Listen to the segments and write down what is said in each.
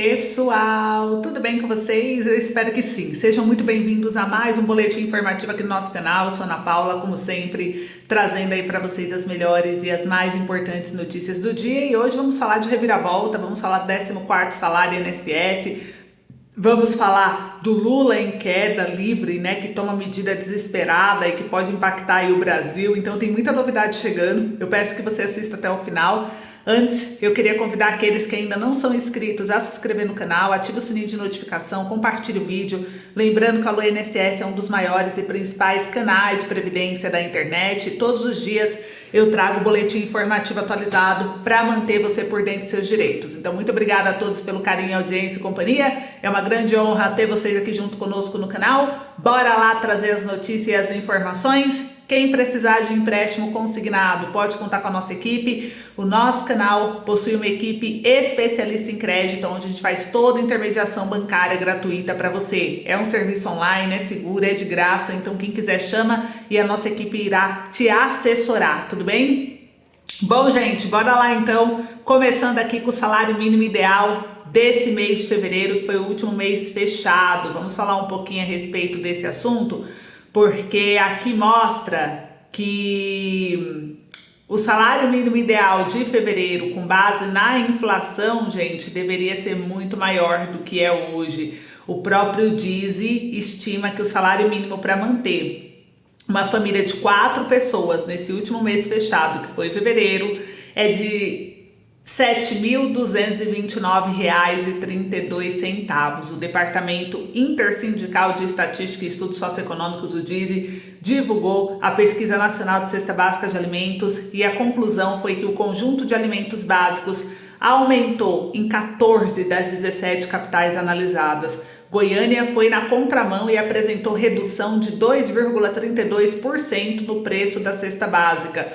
Pessoal, tudo bem com vocês? Eu espero que sim. Sejam muito bem-vindos a mais um boletim informativo aqui no nosso canal. Eu sou Ana Paula, como sempre, trazendo aí para vocês as melhores e as mais importantes notícias do dia. E hoje vamos falar de reviravolta, vamos falar do 14º salário INSS, vamos falar do Lula em queda livre, né, que toma medida desesperada e que pode impactar aí o Brasil. Então tem muita novidade chegando. Eu peço que você assista até o final. Antes, eu queria convidar aqueles que ainda não são inscritos a se inscrever no canal, ative o sininho de notificação, compartilhe o vídeo. Lembrando que a Alô INSS é um dos maiores e principais canais de previdência da internet. Todos os dias eu trago o boletim informativo atualizado para manter você por dentro dos seus direitos. Então, muito obrigada a todos pelo carinho, audiência e companhia. É uma grande honra ter vocês aqui junto conosco no canal. Bora lá trazer as notícias e as informações. Quem precisar de empréstimo consignado pode contar com a nossa equipe. O nosso canal possui uma equipe especialista em crédito, onde a gente faz toda a intermediação bancária gratuita para você. É um serviço online, é seguro, é de graça, então quem quiser chama e a nossa equipe irá te assessorar, tudo bem? Bom, gente, bora lá então, começando aqui com o salário mínimo ideal desse mês de fevereiro, que foi o último mês fechado. Vamos falar um pouquinho a respeito desse assunto, porque aqui mostra que o salário mínimo ideal de fevereiro, com base na inflação, gente, deveria ser muito maior do que é hoje. O próprio DISE estima que o salário mínimo para manter uma família de 4 pessoas nesse último mês fechado, que foi fevereiro, é de R$ 7.229,32. O Departamento Intersindical de Estatística e Estudos Socioeconômicos, o DISE, divulgou a Pesquisa Nacional de Cesta Básica de Alimentos e a conclusão foi que o conjunto de alimentos básicos aumentou em 14 das 17 capitais analisadas. Goiânia foi na contramão e apresentou redução de 2,32% no preço da cesta básica,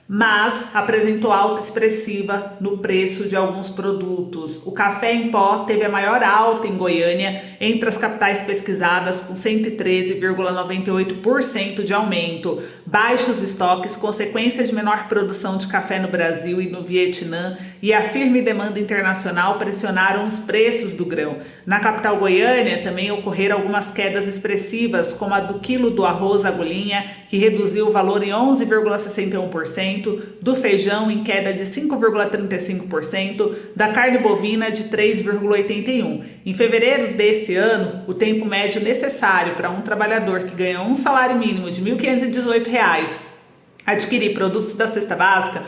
mas apresentou alta expressiva no preço de alguns produtos. O café em pó teve a maior alta em Goiânia entre as capitais pesquisadas, com 113,98% de aumento. Baixos estoques, consequência de menor produção de café no Brasil e no Vietnã, e a firme demanda internacional pressionaram os preços do grão. Na capital Goiânia também ocorreram algumas quedas expressivas, como a do quilo do arroz agulhinha, que reduziu o valor em 11,61%, do feijão em queda de 5,35%, da carne bovina de 3,81%. Em fevereiro desse ano, o tempo médio necessário para um trabalhador que ganha um salário mínimo de R$ 1.518 adquirir produtos da cesta básica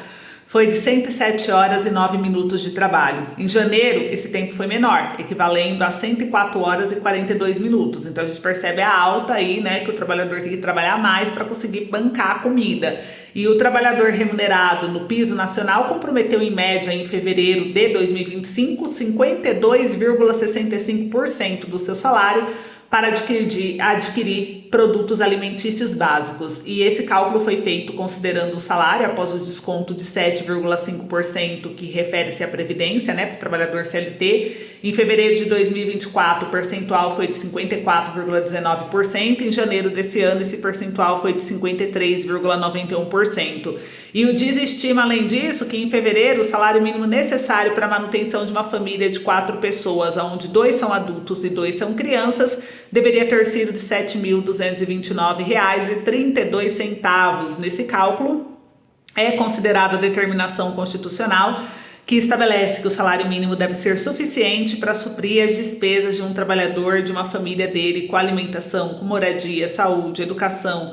foi de 107 horas e 9 minutos de trabalho. Em janeiro, esse tempo foi menor, equivalendo a 104 horas e 42 minutos. Então a gente percebe a alta aí, né, que o trabalhador tem que trabalhar mais para conseguir bancar a comida. E o trabalhador remunerado no piso nacional comprometeu em média em fevereiro de 2025 52,65% do seu salário para adquirir produtos alimentícios básicos. E esse cálculo foi feito considerando o salário após o desconto de 7,5% que refere-se à previdência, né, para o trabalhador CLT. Em fevereiro de 2024, o percentual foi de 54,19%. Em janeiro desse ano, esse percentual foi de 53,91%. E o DIS estima, além disso, que em fevereiro o salário mínimo necessário para a manutenção de uma família de 4 pessoas, onde 2 são adultos e 2 são crianças, deveria ter sido de R$ 7.229,32. Nesse cálculo, é considerada a determinação constitucional que estabelece que o salário mínimo deve ser suficiente para suprir as despesas de um trabalhador de uma família dele com alimentação, com moradia, saúde, educação,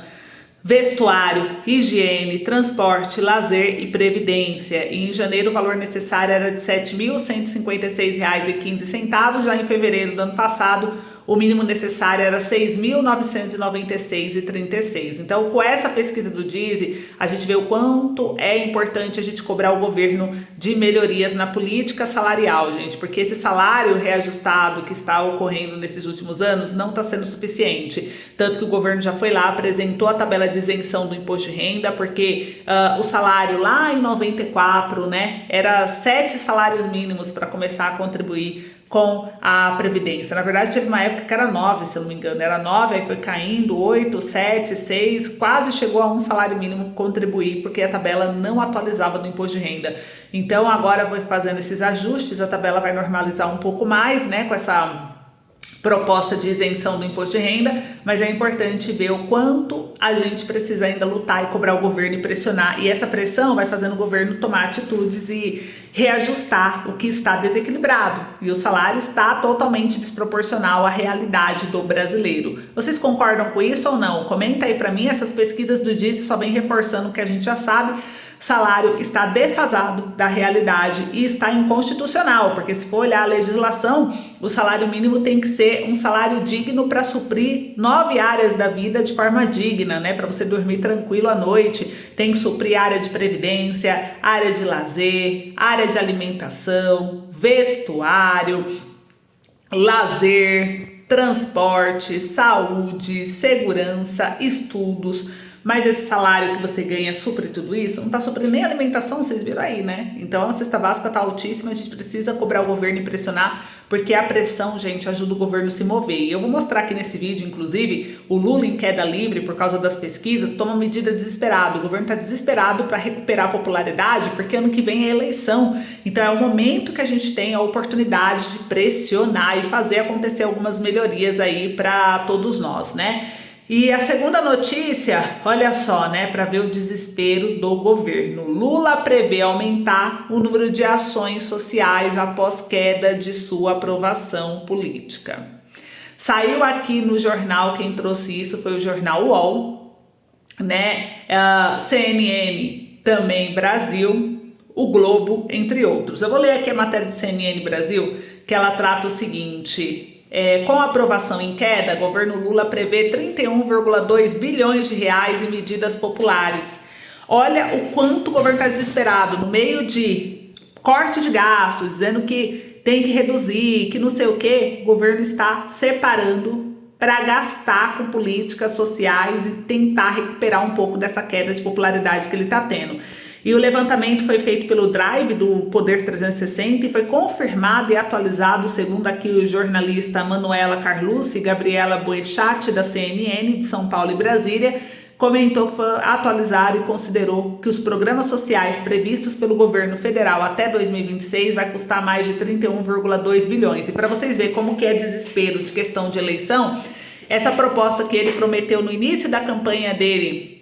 vestuário, higiene, transporte, lazer e previdência. E em janeiro o valor necessário era de R$ 7.156,15. Já em fevereiro do ano passado, o mínimo necessário era R$ 6.996,36. Então, com essa pesquisa do DISE, a gente vê o quanto é importante a gente cobrar o governo de melhorias na política salarial, gente, porque esse salário reajustado que está ocorrendo nesses últimos anos não está sendo suficiente. Tanto que o governo já foi lá, apresentou a tabela de isenção do imposto de renda, porque o salário lá em 94, né, era 7 salários mínimos para começar a contribuir com a Previdência. Na verdade, teve uma época que era 9, se eu não me engano, era 9, aí foi caindo, 8, 7, 6, quase chegou a um salário mínimo contribuir, porque a tabela não atualizava no imposto de renda. Então agora vai fazendo esses ajustes, a tabela vai normalizar um pouco mais, né, com essa proposta de isenção do imposto de renda, mas é importante ver o quanto a gente precisa ainda lutar e cobrar o governo e pressionar, e essa pressão vai fazendo o governo tomar atitudes e reajustar o que está desequilibrado, e o salário está totalmente desproporcional à realidade do brasileiro. Vocês concordam com isso ou não? Comenta aí para mim, essas pesquisas do DIEESE só vem reforçando o que a gente já sabe. Salário está defasado da realidade e está inconstitucional, porque se for olhar a legislação, o salário mínimo tem que ser um salário digno para suprir 9 áreas da vida de forma digna, né? Para você dormir tranquilo à noite, tem que suprir área de previdência, área de lazer, área de alimentação, vestuário, lazer, transporte, saúde, segurança, estudos. Mas esse salário que você ganha supre tudo isso? Não está suprindo nem a alimentação, vocês viram aí, né? Então a cesta básica está altíssima, a gente precisa cobrar o governo e pressionar, porque a pressão, gente, ajuda o governo a se mover. E eu vou mostrar aqui nesse vídeo, inclusive, o Lula em queda livre por causa das pesquisas, toma medida desesperada. O governo está desesperado para recuperar a popularidade, porque ano que vem é eleição. Então é o momento que a gente tem a oportunidade de pressionar e fazer acontecer algumas melhorias aí para todos nós, né? E a segunda notícia, olha só, né, para ver o desespero do governo. Lula prevê aumentar o número de ações sociais após queda de sua aprovação política. Saiu aqui no jornal, quem trouxe isso foi o jornal UOL, né, CNN também Brasil, o Globo, entre outros. Eu vou ler aqui a matéria do CNN Brasil, que ela trata o seguinte... com a aprovação em queda, o governo Lula prevê 31,2 bilhões de reais em medidas populares. Olha o quanto o governo está desesperado, no meio de corte de gastos, dizendo que tem que reduzir, que não sei o que, o governo está separando para gastar com políticas sociais e tentar recuperar um pouco dessa queda de popularidade que ele está tendo. E o levantamento foi feito pelo Drive do Poder 360 e foi confirmado e atualizado, segundo aqui o jornalista Manuela Carlucci e Gabriela Boechat, da CNN de São Paulo e Brasília, comentou que foi atualizado e considerou que os programas sociais previstos pelo governo federal até 2026 vai custar mais de 31,2 bilhões. E para vocês verem como que é desespero de questão de eleição, essa proposta que ele prometeu no início da campanha dele,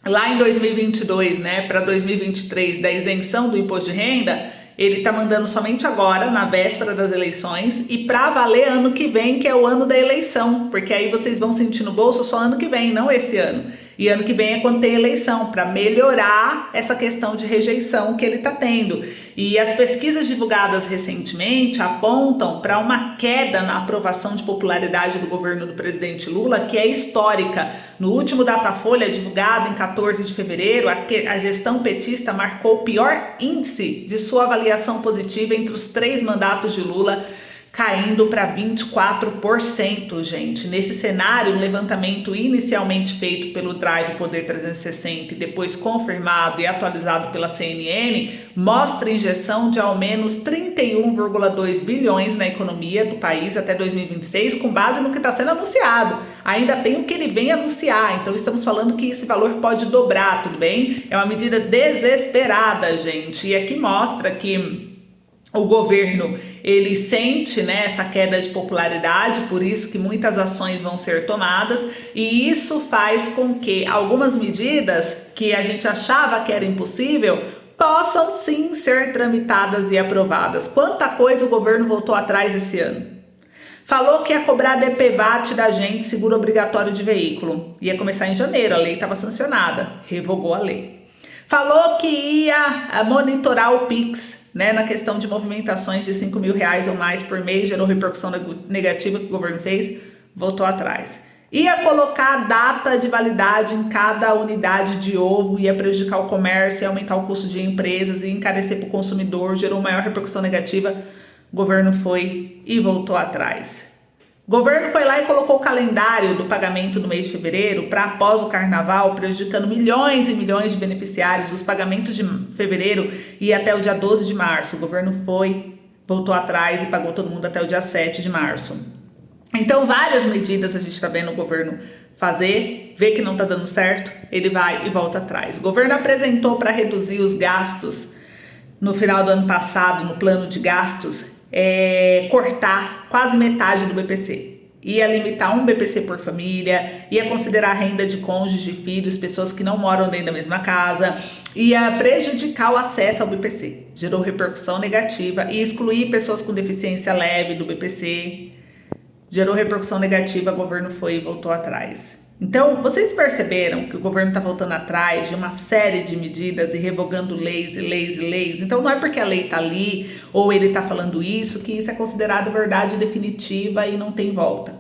lá em 2022, né, para 2023, da isenção do imposto de renda, ele tá mandando somente agora, na véspera das eleições, e para valer ano que vem, que é o ano da eleição, porque aí vocês vão sentir no bolso só ano que vem, não esse ano. E ano que vem é quando tem eleição, para melhorar essa questão de rejeição que ele tá tendo. E as pesquisas divulgadas recentemente apontam para uma queda na aprovação de popularidade do governo do presidente Lula, que é histórica. No último Datafolha, divulgado em 14 de fevereiro, a gestão petista marcou o pior índice de sua avaliação positiva entre os 3 mandatos de Lula, caindo para 24%, gente. Nesse cenário, um levantamento inicialmente feito pelo Drive Poder 360 e depois confirmado e atualizado pela CNN, mostra injeção de ao menos 31,2 bilhões na economia do país até 2026, com base no que está sendo anunciado. Ainda tem o que ele vem anunciar, então estamos falando que esse valor pode dobrar, tudo bem? É uma medida desesperada, gente, e aqui mostra que o governo, ele sente, né, essa queda de popularidade, por isso que muitas ações vão ser tomadas, e isso faz com que algumas medidas que a gente achava que era impossível possam sim ser tramitadas e aprovadas. Quanta coisa o governo voltou atrás esse ano. Falou que ia cobrar DPVAT da gente, seguro obrigatório de veículo. Ia começar em janeiro, a lei estava sancionada, revogou a lei. Falou que ia monitorar o Pix, né, na questão de movimentações de R$5.000 ou mais por mês, gerou repercussão negativa que o governo fez, voltou atrás. Ia colocar data de validade em cada unidade de ovo, ia prejudicar o comércio, ia aumentar o custo de empresas e encarecer para o consumidor, gerou maior repercussão negativa, o governo foi e voltou atrás. O governo foi lá e colocou o calendário do pagamento do mês de fevereiro para após o carnaval, prejudicando milhões e milhões de beneficiários. Os pagamentos de fevereiro e até o dia 12 de março. O governo foi, voltou atrás e pagou todo mundo até o dia 7 de março. Então, várias medidas a gente está vendo o governo fazer, vê que não está dando certo, ele vai e volta atrás. O governo apresentou para reduzir os gastos no final do ano passado, no plano de gastos, cortar quase metade do BPC. Ia limitar um BPC por família, ia considerar a renda de cônjuge, filhos, pessoas que não moram dentro da mesma casa, ia prejudicar o acesso ao BPC. Gerou repercussão negativa e excluir pessoas com deficiência leve do BPC. Gerou repercussão negativa, o governo foi e voltou atrás. Então, vocês perceberam que o governo está voltando atrás de uma série de medidas e revogando leis e leis e leis? Então, não é porque a lei está ali ou ele está falando isso que isso é considerado verdade definitiva e não tem volta.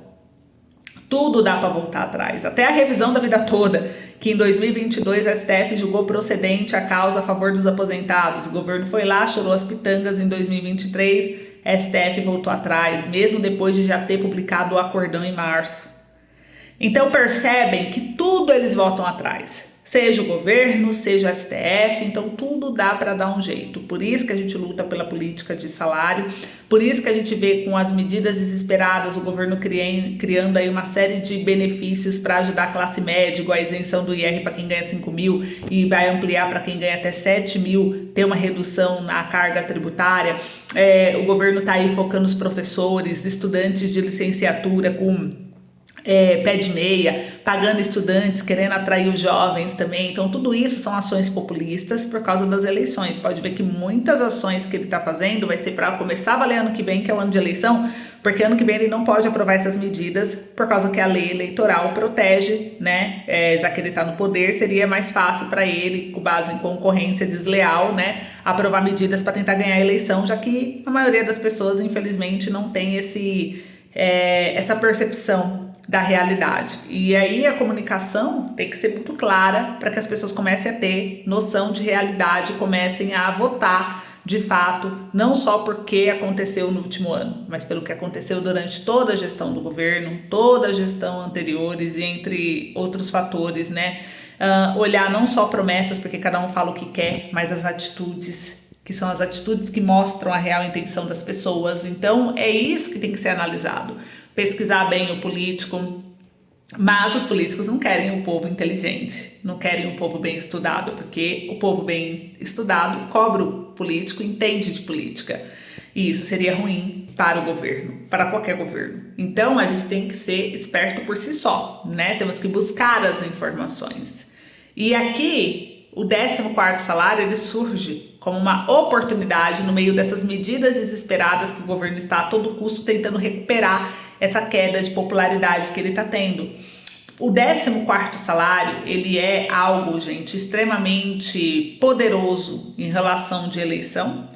Tudo dá para voltar atrás, até a revisão da vida toda, que em 2022 a STF julgou procedente a causa a favor dos aposentados. O governo foi lá, chorou as pitangas. Em 2023, a STF voltou atrás, mesmo depois de já ter publicado o acordão em março. Então percebem que tudo eles voltam atrás, seja o governo, seja o STF, então tudo dá para dar um jeito. Por isso que a gente luta pela política de salário, por isso que a gente vê com as medidas desesperadas o governo criando aí uma série de benefícios para ajudar a classe média, igual a isenção do IR para quem ganha 5 mil e vai ampliar para quem ganha até 7 mil, ter uma redução na carga tributária. O governo está aí focando os professores, estudantes de licenciatura com pé de meia, pagando estudantes, querendo atrair os jovens também. Então tudo isso são ações populistas por causa das eleições. Pode ver que muitas ações que ele está fazendo vai ser para começar a valer ano que vem, que é o ano de eleição, porque ano que vem ele não pode aprovar essas medidas por causa que a lei eleitoral protege, né? Já que ele está no poder, seria mais fácil para ele, com base em concorrência desleal, né, aprovar medidas para tentar ganhar a eleição, já que a maioria das pessoas, infelizmente, não tem essa percepção da realidade. E aí a comunicação tem que ser muito clara para que as pessoas comecem a ter noção de realidade e comecem a votar de fato, não só porque aconteceu no último ano, mas pelo que aconteceu durante toda a gestão do governo, toda a gestão anteriores e entre outros fatores, né? Olhar não só promessas, porque cada um fala o que quer, mas as atitudes, que são as atitudes que mostram a real intenção das pessoas. Então é isso que tem que ser analisado. Pesquisar bem o político, mas os políticos não querem o povo inteligente, não querem o povo bem estudado, porque o povo bem estudado cobra o político, entende de política, e isso seria ruim para o governo, para qualquer governo. Então a gente tem que ser esperto por si só, né? Temos que buscar as informações. E aqui o 14º salário ele surge como uma oportunidade no meio dessas medidas desesperadas que o governo está a todo custo tentando recuperar essa queda de popularidade que ele está tendo. O 14º salário, ele é algo, gente, extremamente poderoso em relação de eleição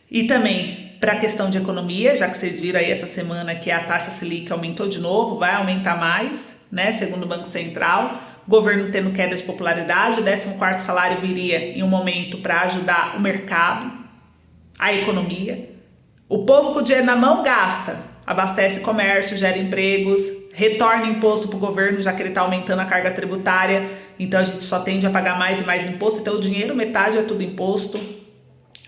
e também para a questão de economia, já que vocês viram aí essa semana que a taxa Selic aumentou de novo, vai aumentar mais, né, segundo o Banco Central. Governo tendo queda de popularidade, o 14º salário viria em um momento para ajudar o mercado, a economia. O povo com o dinheiro na mão gasta, abastece comércio, gera empregos, retorna imposto para o governo, já que ele está aumentando a carga tributária, então a gente só tende a pagar mais e mais imposto, então o dinheiro, metade é tudo imposto.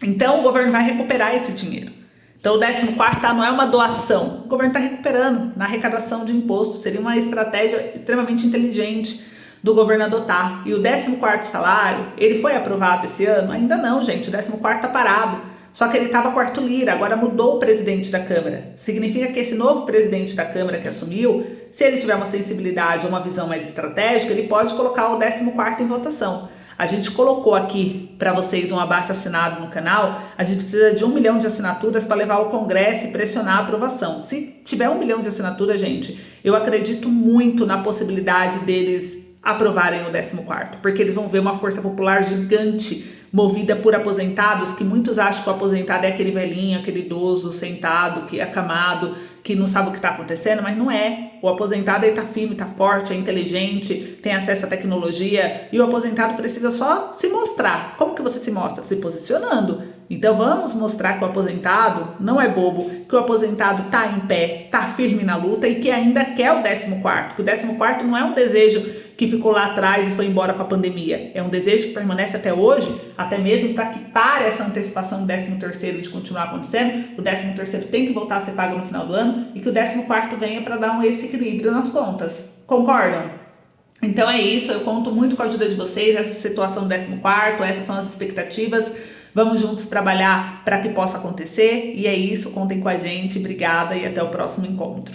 Então o governo vai recuperar esse dinheiro. Então o 14º não é uma doação, o governo está recuperando na arrecadação de imposto, seria uma estratégia extremamente inteligente do governo adotar. E o 14º salário, ele foi aprovado esse ano? Ainda não, gente, o 14º está parado. Só que ele estava com Arthur Lira, agora mudou o presidente da Câmara. Significa que esse novo presidente da Câmara que assumiu, se ele tiver uma sensibilidade ou uma visão mais estratégica, ele pode colocar o 14º em votação. A gente colocou aqui para vocês um abaixo-assinado no canal, a gente precisa de 1 milhão de assinaturas para levar ao Congresso e pressionar a aprovação. Se tiver 1 milhão de assinaturas, gente, eu acredito muito na possibilidade deles aprovarem o 14º, porque eles vão ver uma força popular gigante movida por aposentados, que muitos acham que o aposentado é aquele velhinho, aquele idoso sentado, que é acamado, que não sabe o que está acontecendo, mas não é. O aposentado está firme, está forte, é inteligente, tem acesso à tecnologia, e o aposentado precisa só se mostrar. Como que você se mostra? Se posicionando. Então vamos mostrar que o aposentado não é bobo, que o aposentado está em pé, está firme na luta e que ainda quer o 14º, que o 14º não é um desejo que ficou lá atrás e foi embora com a pandemia. É um desejo que permanece até hoje, até mesmo para que pare essa antecipação do 13º de continuar acontecendo. O 13º tem que voltar a ser pago no final do ano e que o 14º venha para dar esse equilíbrio nas contas. Concordam? Então é isso, eu conto muito com a ajuda de vocês, essa situação do 14º, essas são as expectativas. Vamos juntos trabalhar para que possa acontecer. E é isso, contem com a gente. Obrigada e até o próximo encontro.